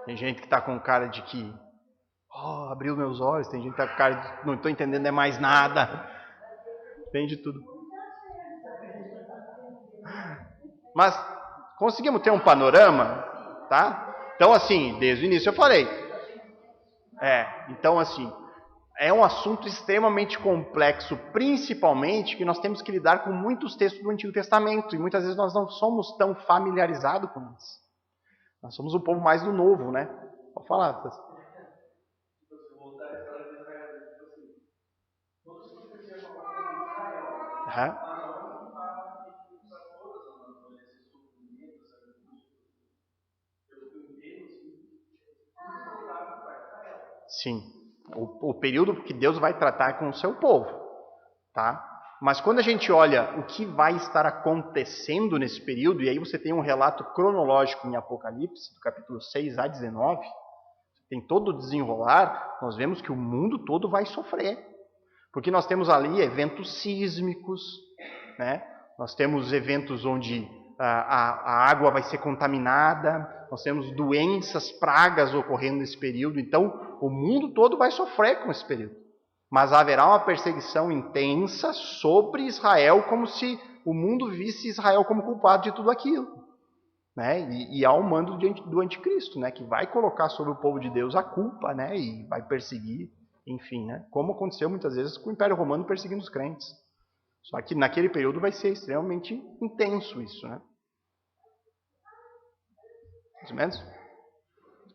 Tem gente que está com cara de que abriu meus olhos, tem gente que está com cara de não estou entendendo mais nada. Tem de tudo. Mas conseguimos ter um panorama, tá? Então assim, desde o início eu falei. Então assim, é um assunto extremamente complexo, principalmente que nós temos que lidar com muitos textos do Antigo Testamento, e muitas vezes nós não somos tão familiarizados com isso. Nós somos o povo mais do Novo, né? Pode falar. Sim, o período que Deus vai tratar com o seu povo, tá? Mas quando a gente olha o que vai estar acontecendo nesse período, e aí você tem um relato cronológico em Apocalipse, do capítulo 6 a 19, tem todo o desenrolar, nós vemos que o mundo todo vai sofrer. Porque nós temos ali eventos sísmicos, né? Nós temos eventos onde a água vai ser contaminada, nós temos doenças, pragas ocorrendo nesse período, então o mundo todo vai sofrer com esse período. Mas haverá uma perseguição intensa sobre Israel, como se o mundo visse Israel como culpado de tudo aquilo. Né? E há um mando do anticristo, né? Que vai colocar sobre o povo de Deus a culpa, né? E vai perseguir, enfim, né? Como aconteceu muitas vezes com o Império Romano perseguindo os crentes. Só que naquele período vai ser extremamente intenso isso, né? Mais ou menos?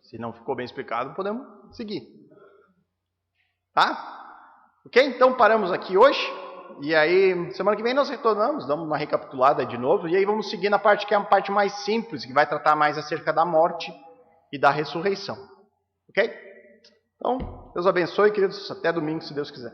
Se não ficou bem explicado, podemos seguir. Tá? Ok? Então paramos aqui hoje. E aí, semana que vem nós retornamos, damos uma recapitulada de novo. E aí vamos seguir na parte que é a parte mais simples, que vai tratar mais acerca da morte e da ressurreição. Ok? Então, Deus abençoe, queridos. Até domingo, se Deus quiser.